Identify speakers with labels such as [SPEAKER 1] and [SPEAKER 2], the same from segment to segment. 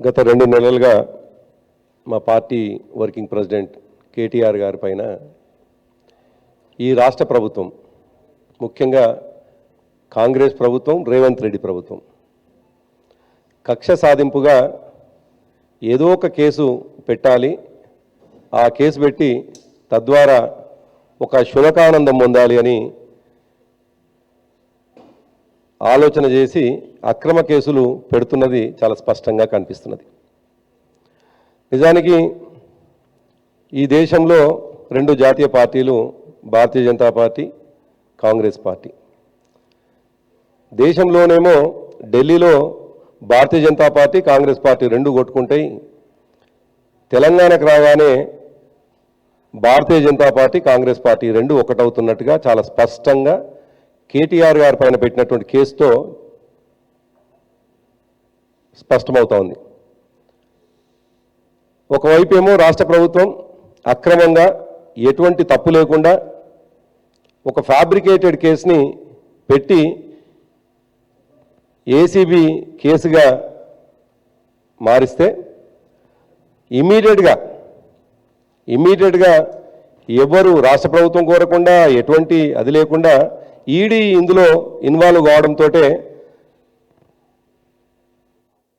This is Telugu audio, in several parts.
[SPEAKER 1] గత 2 నెలలుగా మా పార్టీ వర్కింగ్ ప్రెసిడెంట్ కేటీఆర్ గారి పైన ఈ రాష్ట్ర ప్రభుత్వం, ముఖ్యంగా కాంగ్రెస్ ప్రభుత్వం, రేవంత్ రెడ్డి ప్రభుత్వం కక్ష సాధింపుగా ఏదో ఒక కేసు పెట్టాలి, ఆ కేసు పెట్టి తద్వారా ఒక శునకానందం పొందాలి అని ఆలోచన చేసి అక్రమ కేసులు పెడుతున్నది చాలా స్పష్టంగా కనిపిస్తున్నది. నిజానికి ఈ దేశంలో 2 జాతీయ పార్టీలు, భారతీయ జనతా పార్టీ, కాంగ్రెస్ పార్టీ. దేశంలోనేమో ఢిల్లీలో భారతీయ జనతా పార్టీ, కాంగ్రెస్ పార్టీ 2 కొట్టుకుంటాయి. తెలంగాణకు రాగానే భారతీయ జనతా పార్టీ, కాంగ్రెస్ పార్టీ 2 ఒకటవుతున్నట్టుగా చాలా స్పష్టంగా కేటీఆర్ గారి పైన పెట్టినటువంటి కేసుతో స్పష్టమవుతా ఉంది. ఒకవైపు ఏమో రాష్ట్ర ప్రభుత్వం అక్రమంగా ఎటువంటి తప్పు లేకుండా ఒక ఫ్యాబ్రికేటెడ్ కేసుని పెట్టి ఏసీబీ కేసుగా మారిస్తే ఇమ్మీడియట్గా ఎవరు రాష్ట్ర ప్రభుత్వం కోరకుండా ఎటువంటి అది లేకుండా ఈడీ ఇందులో ఇన్వాల్వ్ కావడంతో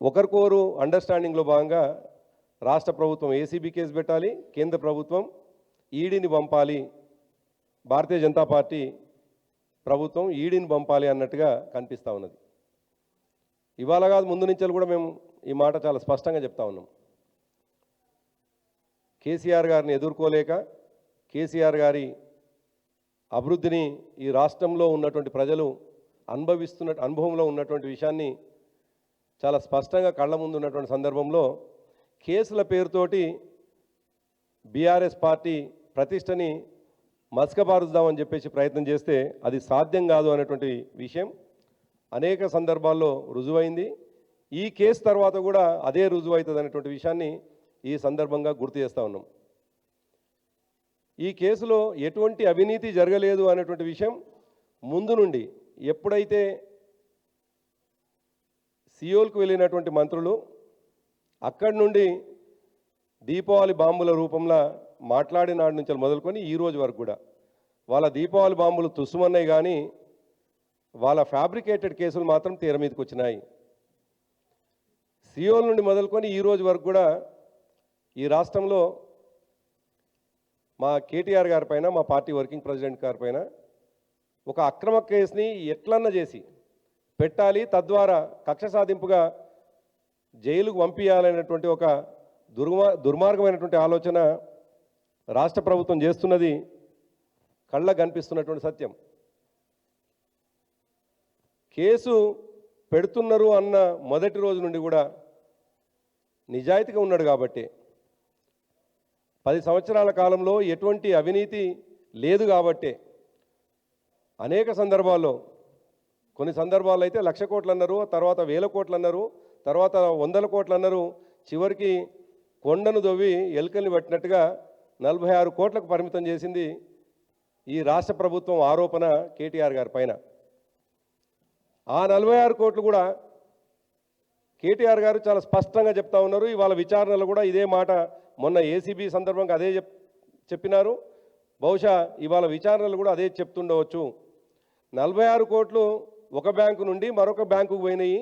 [SPEAKER 1] ఒకరికొరు అండర్స్టాండింగ్లో భాగంగా రాష్ట్ర ప్రభుత్వం ఏసీబీ కేసు పెట్టాలి, కేంద్ర ప్రభుత్వం ఈడీని పంపాలి, భారతీయ జనతా పార్టీ ప్రభుత్వం ఈడీని పంపాలి అన్నట్టుగా కనిపిస్తూ ఉన్నది. ఇవాళ కాదు, ముందు నుంచి కూడా మేము ఈ మాట చాలా స్పష్టంగా చెప్తా ఉన్నాం. కేసీఆర్ గారిని ఎదుర్కోలేక, కేసీఆర్ గారి అభివృద్ధిని ఈ రాష్ట్రంలో ఉన్నటువంటి ప్రజలు అనుభవంలో ఉన్నటువంటి విషయాన్ని చాలా స్పష్టంగా కళ్ళ ముందు ఉన్నటువంటి సందర్భంలో కేసుల పేరుతోటి బీఆర్ఎస్ పార్టీ ప్రతిష్టని మసకబారుద్దామని చెప్పేసి ప్రయత్నం చేస్తే అది సాధ్యం కాదు అనేటువంటి విషయం అనేక సందర్భాల్లో రుజువైంది. ఈ కేసు తర్వాత కూడా అదే రుజువవుతుంది అనేటువంటి విషయాన్ని ఈ సందర్భంగా గుర్తు చేస్తూ ఉన్నాం. ఈ కేసులో ఎటువంటి అవినీతి జరగలేదు అనేటువంటి విషయం ముందు నుండి, ఎప్పుడైతే సియోల్కు వెళ్ళినటువంటి మంత్రులు అక్కడి నుండి దీపావళి బాంబుల రూపంలో మాట్లాడిన నాటి నుంచి మొదలుకొని ఈ రోజు వరకు కూడా వాళ్ళ దీపావళి బాంబులు తుస్సుమన్నాయి, కానీ వాళ్ళ ఫ్యాబ్రికేటెడ్ కేసులు మాత్రం తీర మీదకి వచ్చినాయి. సియోల్ నుండి మొదలుకొని ఈ రోజు వరకు కూడా ఈ రాష్ట్రంలో మా కేటీఆర్ గారి పైన, మా పార్టీ వర్కింగ్ ప్రెసిడెంట్ గారి పైన ఒక అక్రమ కేసుని ఎట్లన్నా చేసి పెట్టాలి, తద్వారా కక్ష సాధింపుగా జైలుకు పంపించాలనేటువంటి ఒక దుర్మార్గమైనటువంటి ఆలోచన రాష్ట్ర ప్రభుత్వం చేస్తున్నది కళ్ళకు కనిపిస్తున్నటువంటి సత్యం. కేసు పెడుతున్నారు అన్న మొదటి రోజు నుండి కూడా నిజాయితీగా ఉన్నాడు కాబట్టి, 10 సంవత్సరాల కాలంలో ఎటువంటి అవినీతి లేదు కాబట్టే అనేక సందర్భాల్లో, కొన్ని సందర్భాల్లో అయితే 1,00,000 కోట్లు అన్నారు, తర్వాత 1,000 కోట్లు అన్నారు, తర్వాత 100 కోట్లు అన్నారు, చివరికి కొండను దొవ్వి ఎలుకల్ని పట్టినట్టుగా 46 కోట్లకు పరిమితం చేసింది ఈ రాష్ట్ర ప్రభుత్వం ఆరోపణ కేటీఆర్ గారి పైన. ఆ 46 కోట్లు కూడా కేటీఆర్ గారు చాలా స్పష్టంగా చెప్తా ఉన్నారు. ఇవాళ విచారణలో కూడా ఇదే మాట, మొన్న ఏసీబీ సందర్భంగా అదే చెప్పినారు, బహుశా ఇవాళ విచారణలు కూడా అదే చెప్తుండవచ్చు. 46 కోట్లు ఒక బ్యాంకు నుండి మరొక బ్యాంకుకు పోయినాయి,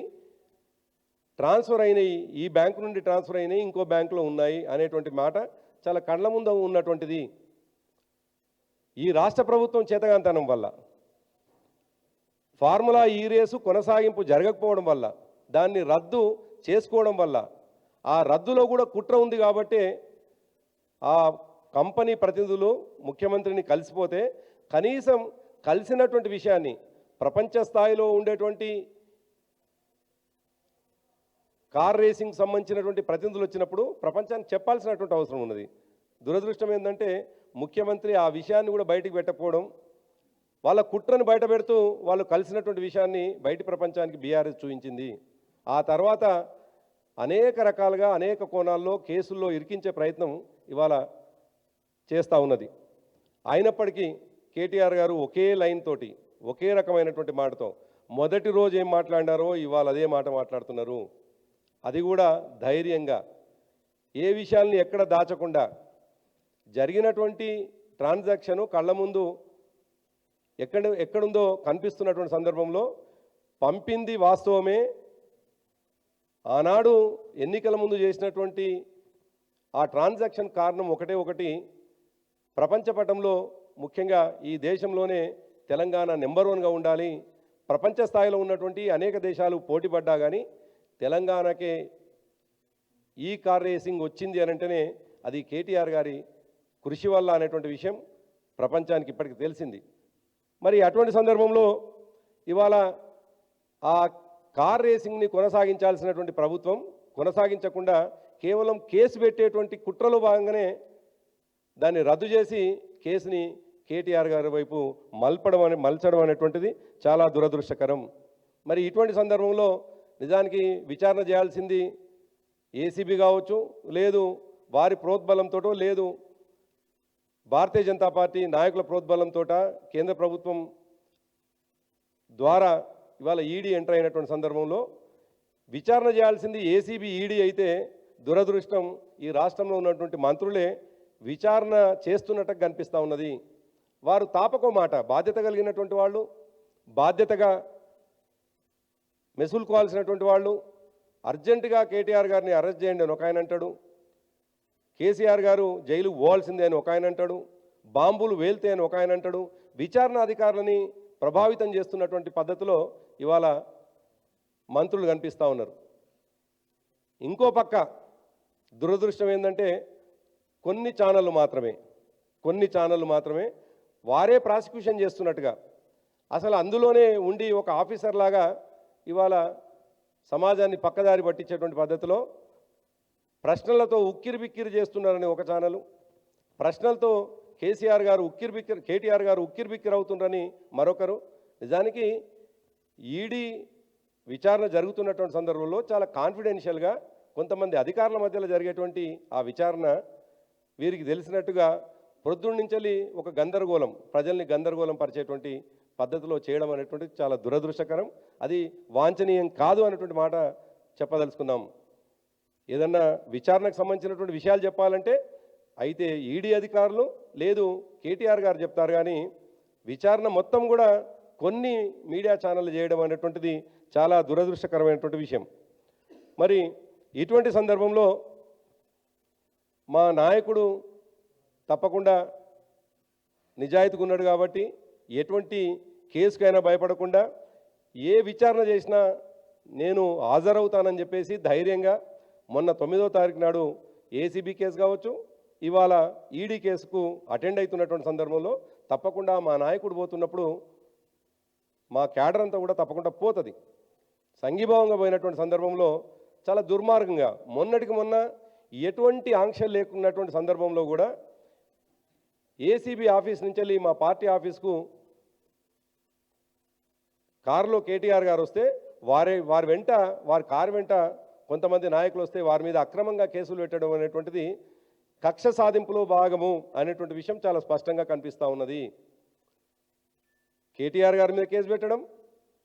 [SPEAKER 1] ట్రాన్స్ఫర్ అయినాయి, ఈ బ్యాంకు నుండి ట్రాన్స్ఫర్ అయినాయి, ఇంకో బ్యాంకులో ఉన్నాయి అనేటువంటి మాట చాలా కళ్ళ ముందు ఉన్నటువంటిది. ఈ రాష్ట్ర ప్రభుత్వం చేతగాంతనం వల్ల, ఫార్ములా ఈ రేసు కొనసాగింపు జరగకపోవడం వల్ల, దాన్ని రద్దు చేసుకోవడం వల్ల, ఆ రద్దులో కూడా కుట్ర ఉంది కాబట్టి ఆ కంపెనీ ప్రతినిధులు ముఖ్యమంత్రిని కలిసిపోతే కనీసం కలిసినటువంటి విషయాన్ని ప్రపంచ స్థాయిలో ఉండేటువంటి కార్ రేసింగ్ సంబంధించినటువంటి ప్రతినిధులు వచ్చినప్పుడు ప్రపంచానికి చెప్పాల్సినటువంటి అవసరం ఉన్నది. దురదృష్టం ఏంటంటే ముఖ్యమంత్రి ఆ విషయాన్ని కూడా బయటికి పెట్టకపోవడం, వాళ్ళ కుట్రను బయట పెడుతూ వాళ్ళు కలిసినటువంటి విషయాన్ని బయటి ప్రపంచానికి బీఆర్ఎస్ చూపించింది. ఆ తర్వాత అనేక రకాలుగా అనేక కోణాల్లో కేసుల్లో ఇరికించే ప్రయత్నం ఇవాళ చేస్తూ ఉన్నది. అయినప్పటికీ కేటీఆర్ గారు ఒకే లైన్ తోటి, ఒకే రకమైనటువంటి మాటతో మొదటి రోజు ఏం మాట్లాడినారో ఇవాళ అదే మాట మాట్లాడుతున్నారు. అది కూడా ధైర్యంగా, ఏ విషయాల్ని ఎక్కడ దాచకుండా జరిగినటువంటి ట్రాన్సాక్షను కళ్ళ ముందు ఎక్కడుందో కనిపిస్తున్నటువంటి సందర్భంలో పంపింది వాస్తవమే, ఆనాడు ఎన్నికల ముందు చేసినటువంటి ఆ ట్రాన్సాక్షన్ కారణం ఒకటి ప్రపంచ పటంలో ముఖ్యంగా ఈ దేశంలోనే తెలంగాణ నెంబర్ 1గా ఉండాలి, ప్రపంచ స్థాయిలో ఉన్నటువంటి అనేక దేశాలు పోటీపడ్డా కానీ తెలంగాణకే ఈ కార్ రేసింగ్ వచ్చింది అని అంటేనే అది కేటీఆర్ గారి కృషి వల్ల అనేటువంటి విషయం ప్రపంచానికి ఇప్పటికి తెలిసింది. మరి అటువంటి సందర్భంలో ఇవాళ ఆ కార్ రేసింగ్ని కొనసాగించాల్సినటువంటి ప్రభుత్వం కొనసాగించకుండా కేవలం కేసు పెట్టేటువంటి కుట్రలో భాగంగానే దాన్ని రద్దు చేసి కేసుని కేటీఆర్ గారి వైపు మలచడం అనేటువంటిది చాలా దురదృష్టకరం. మరి ఇటువంటి సందర్భంలో నిజానికి విచారణ చేయాల్సింది ఏసీబీ కావచ్చు, లేదు వారి ప్రోద్బలంతోటో, లేదు భారతీయ జనతా పార్టీ నాయకుల ప్రోద్బలంతో కేంద్ర ప్రభుత్వం ద్వారా ఇవాళ ఈడీ ఎంటర్ అయినటువంటి సందర్భంలో విచారణ చేయాల్సింది ఏసీబీ ఈడీ అయితే దురదృష్టం ఈ రాష్ట్రంలో ఉన్నటువంటి మంత్రులే విచారణ చేస్తున్నట్టు కనిపిస్తూ ఉన్నది. వారు తాపకో మాట, బాధ్యత కలిగినటువంటి వాళ్ళు, బాధ్యతగా మెసులుకోవాల్సినటువంటి వాళ్ళు అర్జెంటుగా కేటీఆర్ గారిని అరెస్ట్ చేయండి అని ఒక ఆయన అంటాడు, కేసీఆర్ గారు జైలు పోవాల్సిందే అని ఒక ఆయన అంటాడు, బాంబులు వేల్తే అని ఒక ఆయన అంటాడు. విచారణ అధికారులని ప్రభావితం చేస్తున్నటువంటి పద్ధతిలో ఇవాళ మంత్రులు కనిపిస్తూ ఉన్నారు. ఇంకో పక్క దురదృష్టం ఏంటంటే కొన్ని ఛానళ్ళు మాత్రమే వారే ప్రాసిక్యూషన్ చేస్తున్నట్టుగా, అసలు అందులోనే ఉండి ఒక ఆఫీసర్ లాగా ఇవాళ సమాజాన్ని పక్కదారి పట్టించేటువంటి పద్ధతిలో ప్రశ్నలతో ఉక్కిరిబిక్కిరి చేస్తున్నారని ఒక ఛానలు, ప్రశ్నలతో కేటీఆర్ గారు ఉక్కిరిబిక్కిరి అవుతుండ్రని మరొకరు. నిజానికి ఈడీ విచారణ జరుగుతున్నటువంటి సందర్భంలో చాలా కాన్ఫిడెన్షియల్గా కొంతమంది అధికారుల మధ్యలో జరిగేటువంటి ఆ విచారణ వీరికి తెలిసినట్టుగా ప్రొద్దున్నుంచి ఒక గందరగోళం, ప్రజల్ని గందరగోళం పరిచేటువంటి పద్ధతిలో చేయడం అనేటువంటిది చాలా దురదృష్టకరం. అది వాంఛనీయం కాదు అనేటువంటి మాట చెప్పదలుచుకుందాం. ఏదన్నా విచారణకు సంబంధించినటువంటి విషయాలు చెప్పాలంటే అయితే ఈడీ అధికారులు లేదు కేటీఆర్ గారు చెప్తారు, కానీ విచారణ మొత్తం కూడా కొన్ని మీడియా ఛానళ్ళు చేయడం అనేటువంటిది చాలా దురదృష్టకరమైనటువంటి విషయం. మరి ఇటువంటి సందర్భంలో మా నాయకుడు తప్పకుండా నిజాయితీగా ఉన్నాడు కాబట్టి ఎటువంటి కేసుకైనా భయపడకుండా ఏ విచారణ చేసినా నేను హాజరవుతానని చెప్పేసి ధైర్యంగా మొన్న 9వ తారీఖు నాడు ఏసీబీ కేసు కావచ్చు, ఇవాళ ఈడీ కేసుకు అటెండ్ అవుతున్నటువంటి సందర్భంలో తప్పకుండా మా నాయకుడు పోతున్నప్పుడు మా క్యాడర్ అంతా కూడా తప్పకుండా పోతుంది. సంఘీభావంగా పోయినటువంటి సందర్భంలో చాలా దుర్మార్గంగా మొన్నటికి మొన్న ఎటువంటి ఆంక్షలు లేకున్నటువంటి సందర్భంలో కూడా ఏసీబీ ఆఫీస్ నుంచి వెళ్ళి మా పార్టీ ఆఫీస్కు కారులో కేటీఆర్ గారు వస్తే వారి కారు వెంట కొంతమంది నాయకులు వస్తే వారి మీద అక్రమంగా కేసులు పెట్టడం అనేటువంటిది కక్ష సాధింపులో భాగము అనేటువంటి విషయం చాలా స్పష్టంగా కనిపిస్తూ ఉన్నది. కేటీఆర్ గారి మీద కేసు పెట్టడం,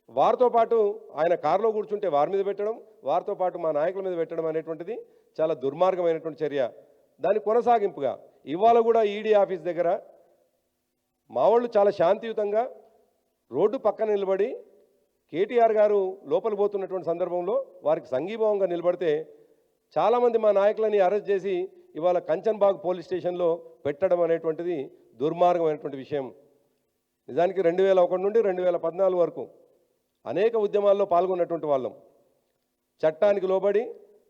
[SPEAKER 1] వారితో పాటు ఆయన కారులో కూర్చుంటే వారి మీద పెట్టడం, వారితో పాటు మా నాయకుల మీద పెట్టడం అనేటువంటిది చాలా దుర్మార్గమైనటువంటి చర్య. దాని కొనసాగింపుగా ఇవాళ కూడా ఈడీ ఆఫీస్ దగ్గర మా వాళ్ళు చాలా శాంతియుతంగా రోడ్డు పక్కన నిలబడి కేటీఆర్ గారు లోపల పోతున్నటువంటి సందర్భంలో వారికి సంఘీభావంగా నిలబడితే చాలామంది మా నాయకులని అరెస్ట్ చేసి ఇవాళ కంచన్బాగ్ పోలీస్ స్టేషన్లో పెట్టడం అనేటువంటిది దుర్మార్గమైనటువంటి విషయం. నిజానికి 2001 నుండి 2014 వరకు అనేక ఉద్యమాల్లో పాల్గొన్నటువంటి వాళ్ళం, చట్టానికి లోబడి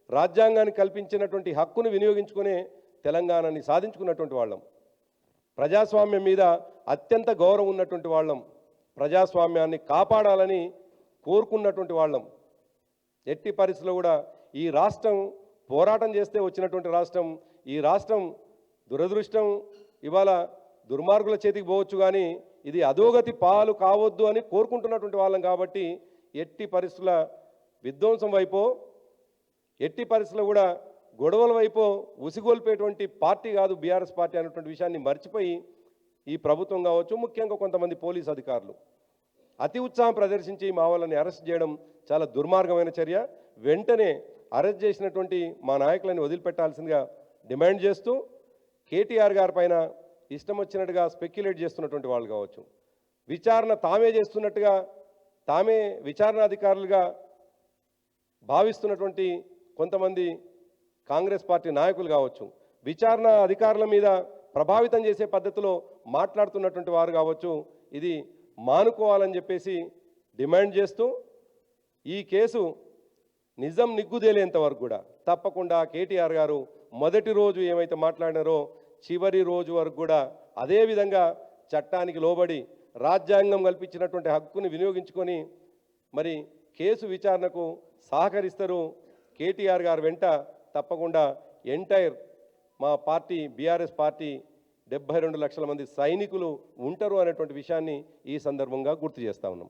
[SPEAKER 1] రాజ్యాంగాన్ని కల్పించినటువంటి హక్కును వినియోగించుకునే తెలంగాణని సాధించుకున్నటువంటి వాళ్ళం, ప్రజాస్వామ్యం మీద అత్యంత గౌరవం ఉన్నటువంటి వాళ్ళం, ప్రజాస్వామ్యాన్ని కాపాడాలని కోరుకున్నటువంటి వాళ్ళం. ఎట్టి పరిస్థితుల్లో కూడా ఈ రాష్ట్రం పోరాటం చేస్తే వచ్చినటువంటి రాష్ట్రం, ఈ రాష్ట్రం దురదృష్టం ఇవాళ దుర్మార్గుల చేతికి పోవచ్చు, కానీ ఇది అధోగతి పాలు కావద్దు అని కోరుకుంటున్నటువంటి వాళ్ళం. కాబట్టి ఎట్టి పరిస్థితుల విధ్వంసం వైపో, ఎట్టి పరిస్థితుల్లో కూడా గొడవల వైపో ఉసిగొల్పేటువంటి పార్టీ కాదు బీఆర్ఎస్ పార్టీ అనేటువంటి విషయాన్ని మర్చిపోయి ఈ ప్రభుత్వం కావచ్చు, ముఖ్యంగా కొంతమంది పోలీస్ అధికారులు అతి ఉత్సాహం ప్రదర్శించి మా వాళ్ళని అరెస్ట్ చేయడం చాలా దుర్మార్గమైన చర్య. వెంటనే అరెస్ట్ చేసినటువంటి మా నాయకులని వదిలిపెట్టాల్సిందిగా డిమాండ్ చేస్తూ కేటీఆర్ గారి పైన ఇష్టం వచ్చినట్టుగా స్పెక్యులేట్ చేస్తున్నటువంటి వాళ్ళు కావచ్చు, విచారణ తామే చేస్తున్నట్టుగా తామే విచారణ అధికారులుగా భావిస్తున్నటువంటి కొంతమంది కాంగ్రెస్ పార్టీ నాయకులు కావచ్చు, విచారణ అధికారుల మీద ప్రభావితం చేసే పద్ధతిలో మాట్లాడుతున్నటువంటి వారు కావచ్చు, ఇది మానుకోవాలని చెప్పేసి డిమాండ్ చేస్తూ ఈ కేసు నిజం నిగ్గుదేలేంత వరకు కూడా తప్పకుండా కేటీఆర్ గారు మొదటి రోజు ఏమైతే మాట్లాడినారో చివరి రోజు వరకు కూడా అదే విధంగా చట్టానికి లోబడి రాజ్యాంగం కల్పించినటువంటి హక్కుని వినియోగించుకొని మరి కేసు విచారణకు సహకరిస్తారు. కేటీఆర్ గారు వెంట తప్పకుండా ఎంటైర్ మా పార్టీ బీఆర్ఎస్ పార్టీ 72 లక్షల మంది సైనికులు ఉంటారు అనేటువంటి విషయాన్ని ఈ సందర్భంగా గుర్తు చేస్తా ఉన్నాం.